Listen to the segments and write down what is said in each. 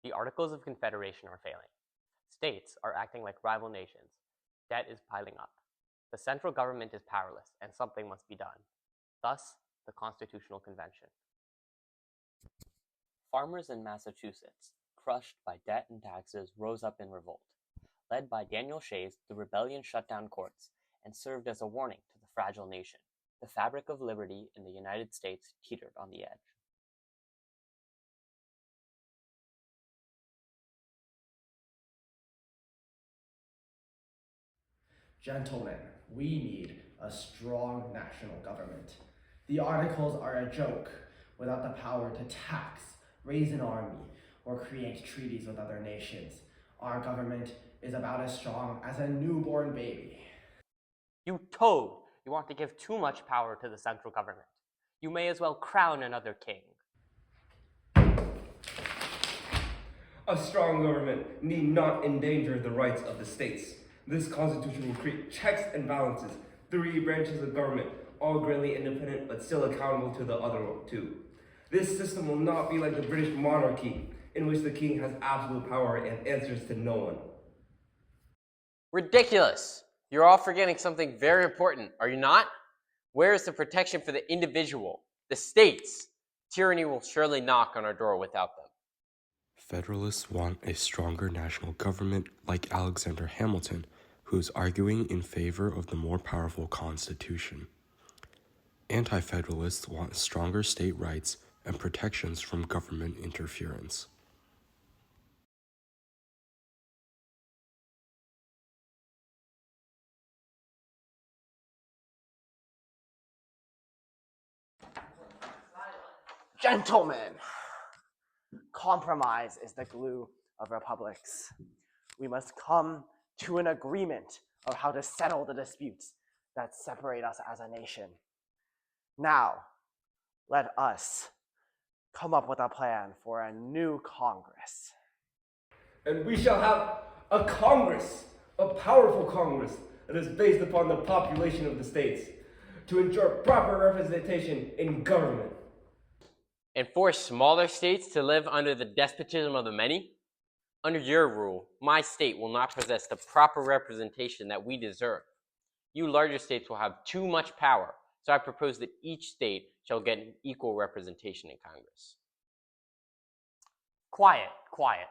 The Articles of Confederation are failing. States are acting like rival nations. Debt is piling up. The central government is powerless, and something must be done. Thus, the Constitutional Convention. Farmers in Massachusetts, crushed by debt and taxes, rose up in revolt. Led by Daniel Shays, the rebellion shut down courts and served as a warning to the fragile nation. The fabric of liberty in the United States teetered on the edge. Gentlemen, we need a strong national government. The Articles are a joke without the power to tax, raise an army, or create treaties with other nations. Our government is about as strong as a newborn baby. You toad! You want to give too much power to the central government. You may as well crown another king. A strong government need not endanger the rights of the states. This constitution will create checks and balances, 3 branches of government, all greatly independent but still accountable to the other 2. This system will not be like the British monarchy, in which the king has absolute power and answers to no one. Ridiculous! You're all forgetting something very important, are you not? Where is the protection for the individual, the states? Tyranny will surely knock on our door without them. Federalists want a stronger national government like Alexander Hamilton, who is arguing in favor of the more powerful Constitution. Anti-Federalists want stronger state rights and protections from government interference. Gentlemen, compromise is the glue of republics. We must come to an agreement of how to settle the disputes that separate us as a nation. Now, let us come up with a plan for a new Congress. And we shall have a Congress, a powerful Congress that is based upon the population of the states to ensure proper representation in government. And force smaller states to live under the despotism of the many? Under your rule, my state will not possess the proper representation that we deserve. You larger states will have too much power, so I propose that each state shall get an equal representation in Congress. Quiet, quiet.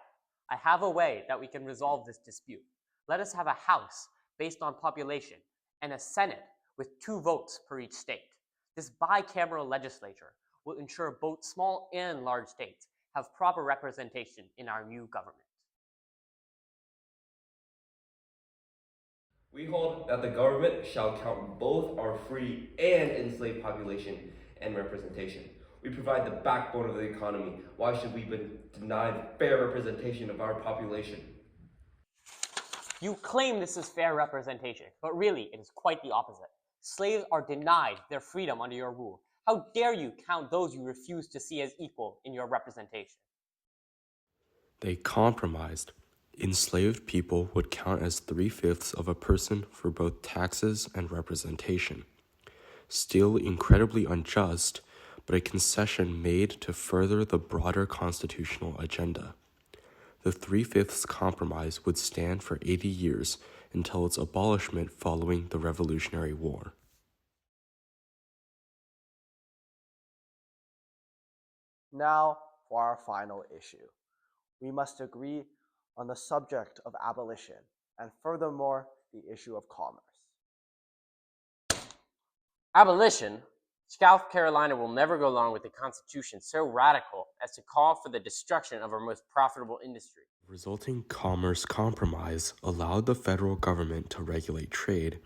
I have a way that we can resolve this dispute. Let us have a House based on population and a Senate with 2 votes per each state. This bicameral legislature will ensure both small and large states have proper representation in our new government. We hold that the government shall count both our free and enslaved population and representation. We provide the backbone of the economy. Why should we be denied fair representation of our population? You claim this is fair representation, but really it is quite the opposite. Slaves are denied their freedom under your rule. How dare you count those you refuse to see as equal in your representation? They compromised. Enslaved people would count as 3/5 of a person for both taxes and representation. Still incredibly unjust, but a concession made to further the broader constitutional agenda. The 3/5 compromise would stand for 80 years until its abolishment following the Revolutionary War. Now for our final issue. We must agree on the subject of abolition and furthermore the issue of commerce. Abolition? South Carolina will never go along with a constitution so radical as to call for the destruction of our most profitable industry. The resulting commerce compromise allowed the federal government to regulate trade,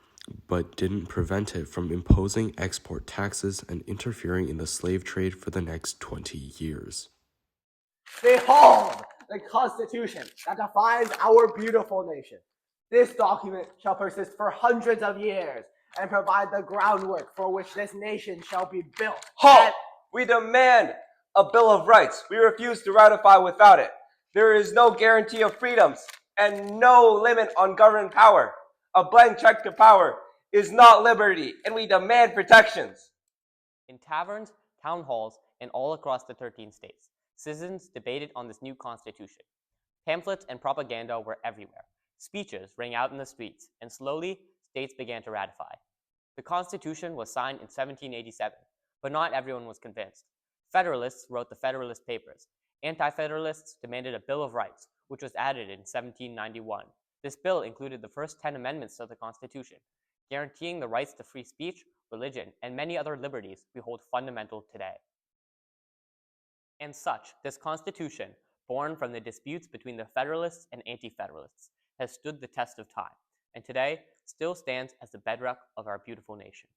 but didn't prevent it from imposing export taxes and interfering in the slave trade for the next 20 years. Behold the Constitution that defines our beautiful nation. This document shall persist for hundreds of years and provide the groundwork for which this nation shall be built. Halt! We demand a Bill of Rights. We refuse to ratify without it. There is no guarantee of freedoms and no limit on government power. A blank check to power is not liberty, and we demand protections. In taverns, town halls, and all across the 13 states, citizens debated on this new constitution. Pamphlets and propaganda were everywhere. Speeches rang out in the streets, and slowly, states began to ratify. The Constitution was signed in 1787, but not everyone was convinced. Federalists wrote the Federalist Papers. Anti-Federalists demanded a Bill of Rights, which was added in 1791. This bill included the first 10 amendments to the Constitution, guaranteeing the rights to free speech, religion, and many other liberties we hold fundamental today. And such, this Constitution, born from the disputes between the Federalists and Anti-Federalists, has stood the test of time, and today still stands as the bedrock of our beautiful nation.